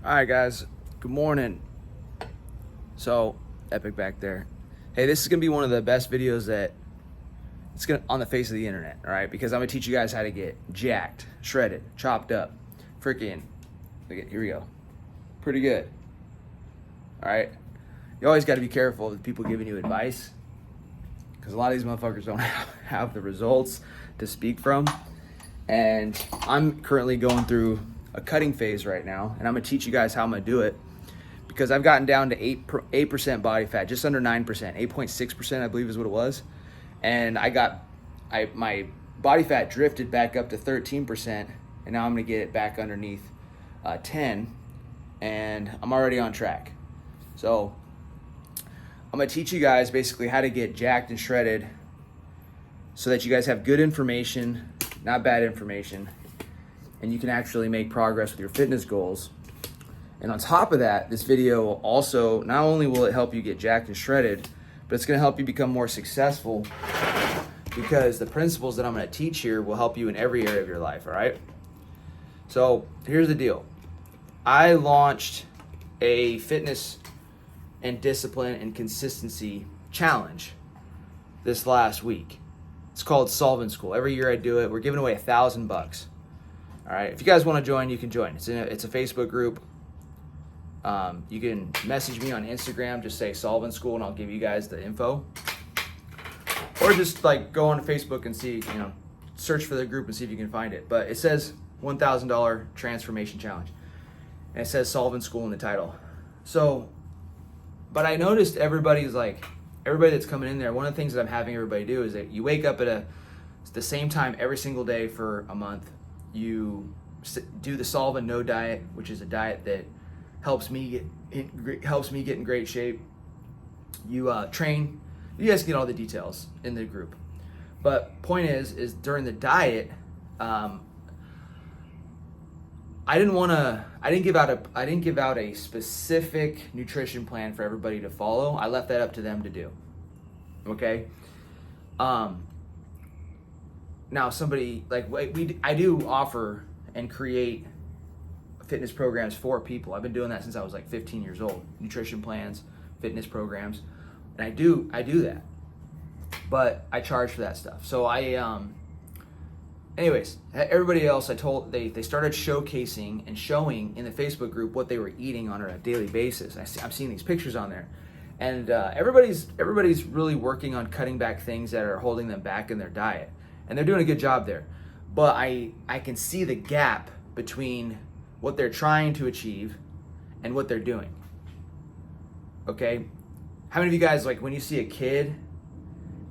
All right, guys. Good morning. So, Epic back there. Hey, this is gonna be one of the best videos that it's gonna on the face of the internet. All right, because I'm gonna teach you guys how to get jacked, shredded, chopped up, freaking. Look at here we go. Pretty good. All right. You always got to be careful of the people giving you advice, because a lot of these motherfuckers don't have the results to speak from. And I'm currently going through a cutting phase right now, and I'm gonna teach you guys how I'm gonna do it, because I've gotten down to 8% body fat, just under 9%, 8.6% I believe is what it was, and my body fat drifted back up to 13%, and now I'm gonna get it back underneath 10, and I'm already on track. So I'm gonna teach you guys basically how to get jacked and shredded, so that you guys have good information, not bad information, and you can actually make progress with your fitness goals. And on top of that, this video will also, not only will it help you get jacked and shredded, but it's gonna help you become more successful, because the principles that I'm gonna teach here will help you in every area of your life, all right? So here's the deal. I launched a fitness and discipline and consistency challenge this last week. It's called Solvent School. Every year I do it. We're giving away $1,000. All right. If you guys want to join, you can join. It's a Facebook group. You can message me on Instagram. Just say Solvent School, and I'll give you guys the info. Or just like go on Facebook and see, search for the group and see if you can find it. But it says $1,000 transformation challenge, and it says Solvent School in the title. So, but I noticed everybody that's coming in there, one of the things that I'm having everybody do is that you wake up at the same time every single day for a month. You do the Solve and No diet, which is a diet that helps me get in great shape. You train. You guys get all the details in the group. But point is during the diet, I didn't give out a specific nutrition plan for everybody to follow. I left that up to them to do. Okay. Now somebody I do offer and create fitness programs for people. I've been doing that since I was 15 years old. Nutrition plans, fitness programs, and I do that. But I charge for that stuff. So anyways, everybody else they started showcasing and showing in the Facebook group what they were eating on a daily basis. I'm seeing these pictures on there, and everybody's really working on cutting back things that are holding them back in their diet, and they're doing a good job there. But I can see the gap between what they're trying to achieve and what they're doing. Okay, how many of you guys, when you see a kid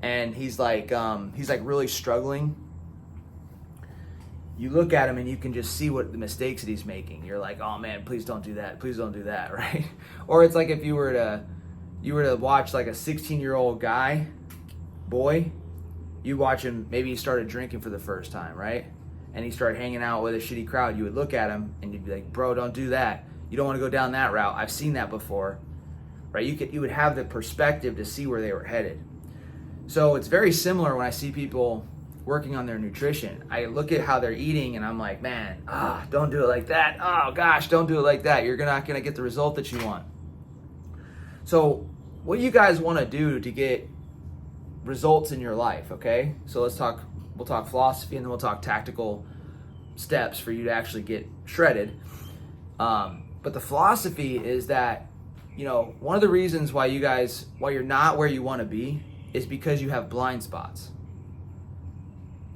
and he's really struggling, you look at him and you can just see what the mistakes that he's making. You're like, oh man, please don't do that. Please don't do that, right? Or it's like if you were to watch a 16-year-old boy, you watch him, maybe he started drinking for the first time, right? And he started hanging out with a shitty crowd. You would look at him and you'd be like, bro, don't do that. You don't want to go down that route. I've seen that before, right? You would have the perspective to see where they were headed. So it's very similar when I see people working on their nutrition. I look at how they're eating and I'm like, man, don't do it like that. Oh gosh, don't do it like that. You're not gonna get the result that you want. So what you guys want to do to get results in your life, okay? So we'll talk philosophy, and then we'll talk tactical steps for you to actually get shredded. But the philosophy is that, one of the reasons why you're not where you want to be is because you have blind spots.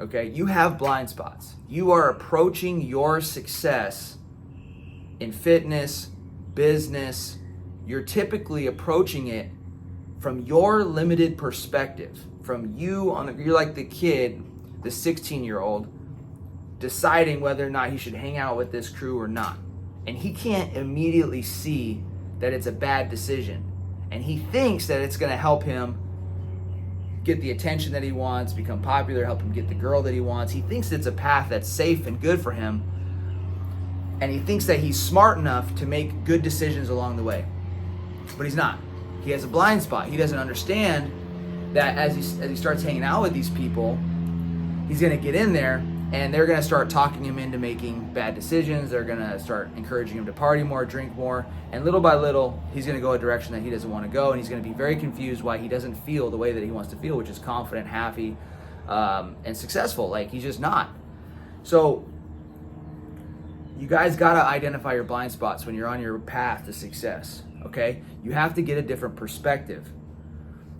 Okay, you have blind spots. You are approaching your success in fitness, business. You're typically approaching it from your limited perspective. You're like the kid, the 16-year-old, deciding whether or not he should hang out with this crew or not. And he can't immediately see that it's a bad decision. And he thinks that it's going to help him get the attention that he wants, become popular, help him get the girl that he wants. He thinks it's a path that's safe and good for him. And he thinks that he's smart enough to make good decisions along the way. But he's not. He has a blind spot. He doesn't understand that as he starts hanging out with these people, he's going to get in there And they're going to start talking him into making bad decisions. They're going to start encouraging him to party more, drink more. And little by little, he's going to go a direction that he doesn't want to go. And he's going to be very confused why he doesn't feel the way that he wants to feel, which is confident, happy, and successful. Like, he's just not. So you guys got to identify your blind spots when you're on your path to success, okay? You have to get a different perspective.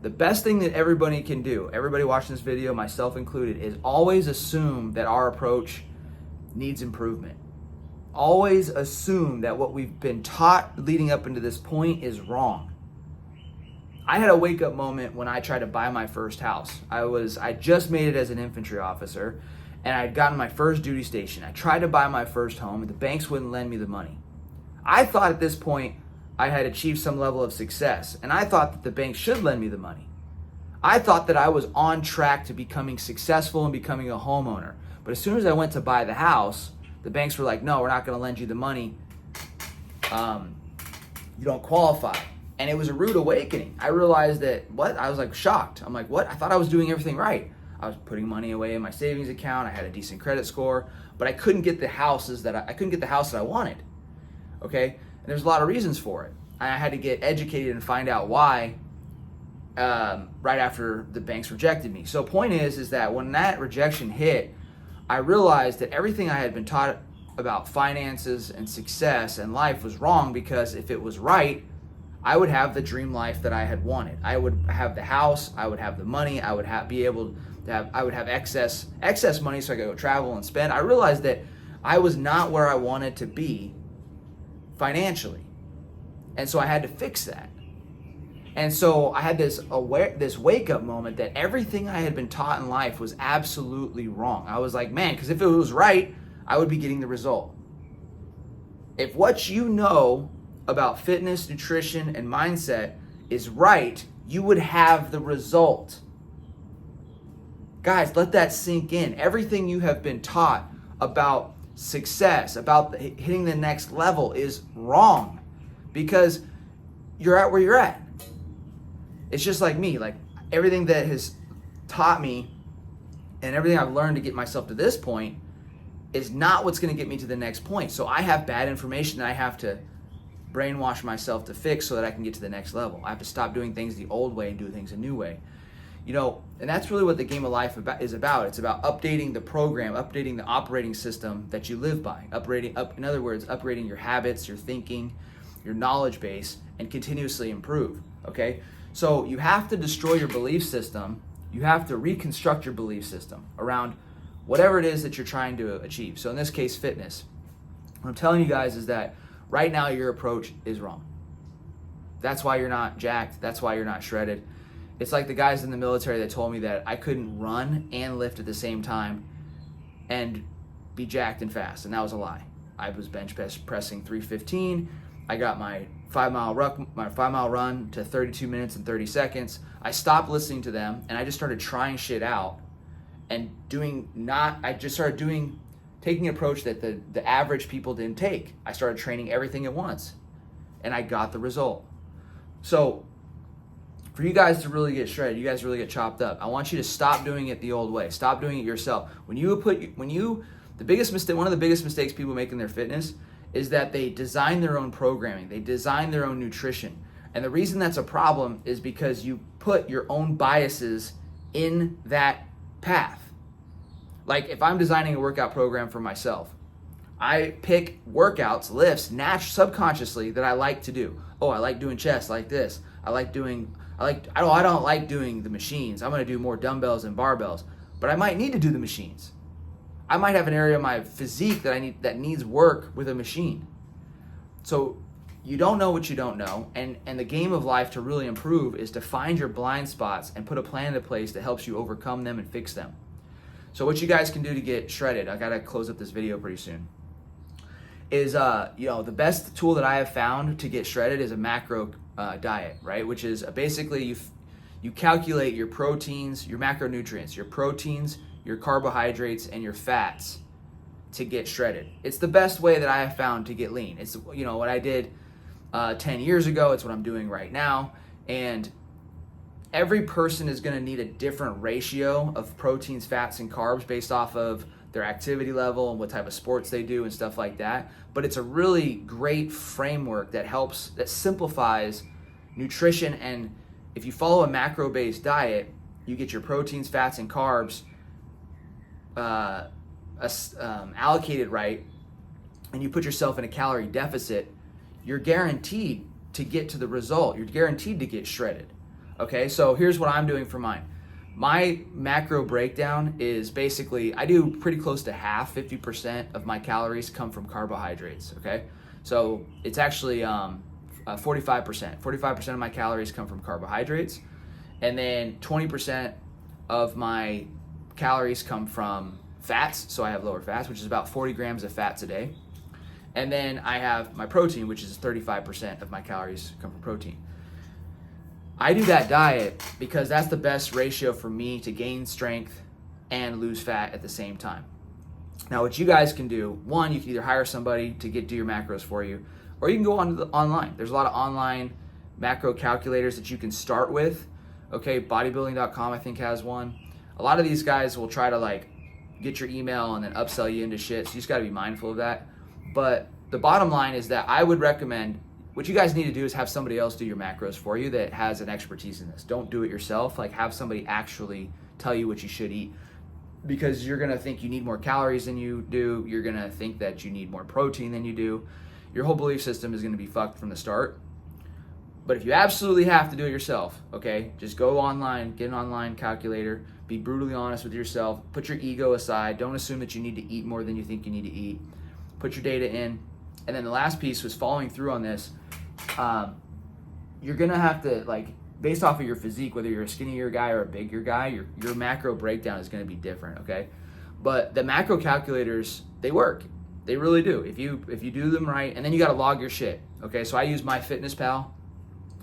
The best thing that everybody can do, everybody watching this video, myself included, is always assume that our approach needs improvement. Always assume that what we've been taught leading up into this point is wrong. I had a wake-up moment when I tried to buy my first house. I just made it as an infantry officer, and I'd gotten my first duty station. I tried to buy my first home, and the banks wouldn't lend me the money. I thought at this point I had achieved some level of success, and I thought that the bank should lend me the money. I thought that I was on track to becoming successful and becoming a homeowner. But as soon as I went to buy the house, the banks were like, no, we're not going to lend you the money. You don't qualify. And it was a rude awakening. I realized that, I was like shocked. I'm like, what? I thought I was doing everything right. I was putting money away in my savings account. I had a decent credit score, but I couldn't get the house that I wanted. Okay? And there's a lot of reasons for it. I had to get educated and find out why right after the banks rejected me. So point is that when that rejection hit, I realized that everything I had been taught about finances and success and life was wrong, because if it was right, I would have the dream life that I had wanted. I would have the house, I would have the money, I would have excess money so I could go travel and spend. I realized that I was not where I wanted to be financially. And so I had to fix that. And so I had this wake-up moment that everything I had been taught in life was absolutely wrong. I was like, man, because if it was right, I would be getting the result. If what you know about fitness, nutrition, and mindset is right, you would have the result. Guys, let that sink in. Everything you have been taught about success, about hitting the next level is wrong, because you're at where you're at. It's just like me. Like, everything that has taught me and everything I've learned to get myself to this point is not what's going to get me to the next point. So I have bad information that I have to brainwash myself to fix so that I can get to the next level. I have to stop doing things the old way and do things a new way. And that's really what the game of life is about. It's about updating the program, updating the operating system that you live by. In other words, upgrading your habits, your thinking, your knowledge base, and continuously improve, okay? So you have to destroy your belief system. You have to reconstruct your belief system around whatever it is that you're trying to achieve. So in this case, fitness. What I'm telling you guys is that right now your approach is wrong. That's why you're not jacked. That's why you're not shredded. It's like the guys in the military that told me that I couldn't run and lift at the same time and be jacked and fast, and that was a lie. I was bench pressing 315. I got my 5-mile run to 32 minutes and 30 seconds. I stopped listening to them, and I just started trying shit out and taking an approach that the average people didn't take. I started training everything at once, and I got the result. So for you guys to really get shredded, you guys really get chopped up, I want you to stop doing it the old way. Stop doing it yourself. One of the biggest mistakes people make in their fitness is that they design their own programming. They design their own nutrition. And the reason that's a problem is because you put your own biases in that path. Like, if I'm designing a workout program for myself, I pick workouts, lifts, subconsciously that I like to do. Oh, I like doing chest like this. I don't like doing the machines. I'm going to do more dumbbells and barbells, but I might need to do the machines. I might have an area of my physique that needs work with a machine. So you don't know what you don't know, and the game of life to really improve is to find your blind spots and put a plan into place that helps you overcome them and fix them. So what you guys can do to get shredded, I gotta close up this video pretty soon, is the best tool that I have found to get shredded is a macro diet, right? Which is basically you calculate your proteins, your macronutrients, your proteins, your carbohydrates, and your fats to get shredded. It's the best way that I have found to get lean. It's what I did 10 years ago. It's what I'm doing right now. And every person is going to need a different ratio of proteins, fats, and carbs based off of their activity level and what type of sports they do and stuff like that. But it's a really great framework that simplifies nutrition. And if you follow a macro-based diet, you get your proteins, fats, and carbs allocated right, and you put yourself in a calorie deficit, you're guaranteed to get to the result. You're guaranteed to get shredded. Okay, so here's what I'm doing for mine. My macro breakdown is basically, I do pretty close to half, 50% of my calories come from carbohydrates, okay? So it's actually 45%. 45% of my calories come from carbohydrates, and then 20% of my calories come from fats, so I have lower fats, which is about 40 grams of fats a day. And then I have my protein, which is 35% of my calories come from protein. I do that diet because that's the best ratio for me to gain strength and lose fat at the same time. Now, what you guys can do, one, you can either hire somebody to do your macros for you, or you can go online. There's a lot of online macro calculators that you can start with. Okay, bodybuilding.com I think has one. A lot of these guys will try to like get your email and then upsell you into shit, so you just got to be mindful of that. But the bottom line is that I would recommend, what you guys need to do is have somebody else do your macros for you that has an expertise in this. Don't do it yourself. Like, have somebody actually tell you what you should eat, because you're gonna think you need more calories than you do. You're gonna think that you need more protein than you do. Your whole belief system is gonna be fucked from the start. But if you absolutely have to do it yourself, okay, just go online, get an online calculator, be brutally honest with yourself, put your ego aside, don't assume that you need to eat more than you think you need to eat. Put your data in. And then the last piece was following through on this. You're gonna have to, like, based off of your physique, whether you're a skinnier guy or a bigger guy, your macro breakdown is gonna be different, okay? But the macro calculators, they work. They really do. If you do them right, and then you gotta log your shit, okay? So I use MyFitnessPal.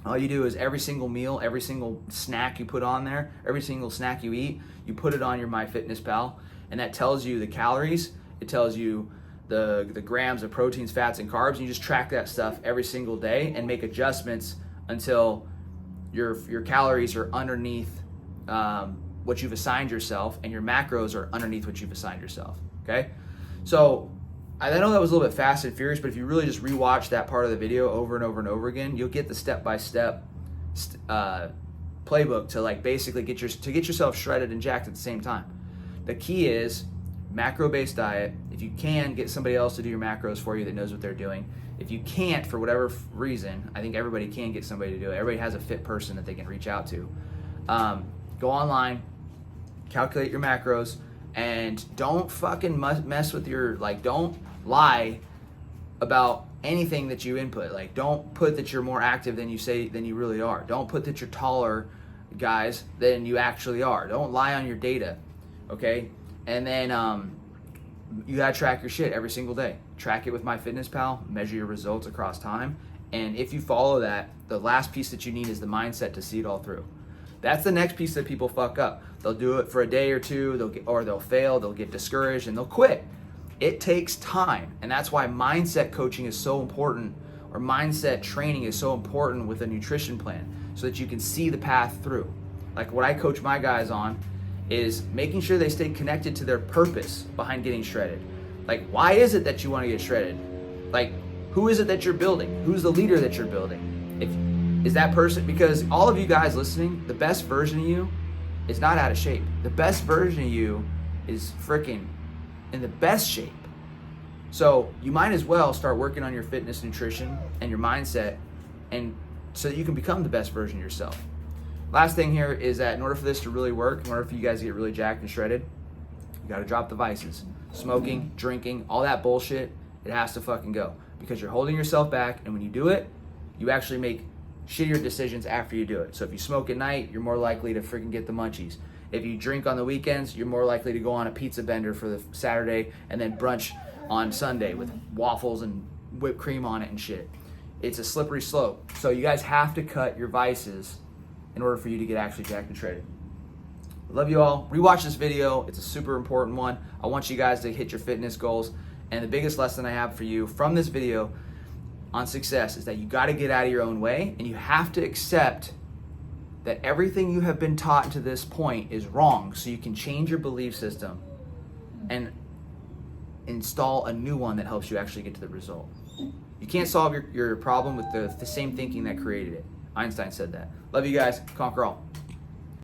All you do is every single meal, every single snack you put on there, every single snack you eat, you put it on your MyFitnessPal, and that tells you the calories, it tells you the grams of proteins, fats, and carbs, and you just track that stuff every single day and make adjustments until your calories are underneath what you've assigned yourself, and your macros are underneath what you've assigned yourself, okay? So I know that was a little bit fast and furious, but if you really just rewatch that part of the video over and over and over again, you'll get the step-by-step playbook to like basically get yourself shredded and jacked at the same time. The key is macro-based diet. If you can, get somebody else to do your macros for you that knows what they're doing. If you can't, for whatever reason, I think everybody can get somebody to do it. Everybody has a fit person that they can reach out to. Go online, calculate your macros, and don't fucking mess with don't lie about anything that you input. Like, don't put that you're more active than you really are. Don't put that you're taller, guys, than you actually are. Don't lie on your data, okay? And then you gotta track your shit every single day. Track it with MyFitnessPal, measure your results across time, and if you follow that, the last piece that you need is the mindset to see it all through. That's the next piece that people fuck up. They'll do it for a day or two, they'll fail, they'll get discouraged, and they'll quit. It takes time, and that's why mindset coaching is so important, or mindset training is so important with a nutrition plan, so that you can see the path through. Like what I coach my guys on is making sure they stay connected to their purpose behind getting shredded. Like, why is it that you want to get shredded? Like, who is it that you're building? Who's the leader that you're building? Is that person, because all of you guys listening, the best version of you is not out of shape. The best version of you is freaking in the best shape. So you might as well start working on your fitness, nutrition, and your mindset, and so that you can become the best version of yourself. Last thing here is that in order for this to really work, in order for you guys to get really jacked and shredded, you gotta drop the vices. Smoking, drinking, all that bullshit, it has to fucking go. Because you're holding yourself back, and when you do it, you actually make shittier decisions after you do it. So if you smoke at night, you're more likely to freaking get the munchies. If you drink on the weekends, you're more likely to go on a pizza bender for the Saturday and then brunch on Sunday with waffles and whipped cream on it and shit. It's a slippery slope. So you guys have to cut your vices in order for you to get actually jacked and shredded. I love you all. Rewatch this video. It's a super important one. I want you guys to hit your fitness goals. And the biggest lesson I have for you from this video on success is that you got to get out of your own way, and you have to accept that everything you have been taught to this point is wrong, so you can change your belief system. And install a new one that helps you actually get to the result. You can't solve your problem with the same thinking that created it. Einstein said that. Love you guys. Conquer all.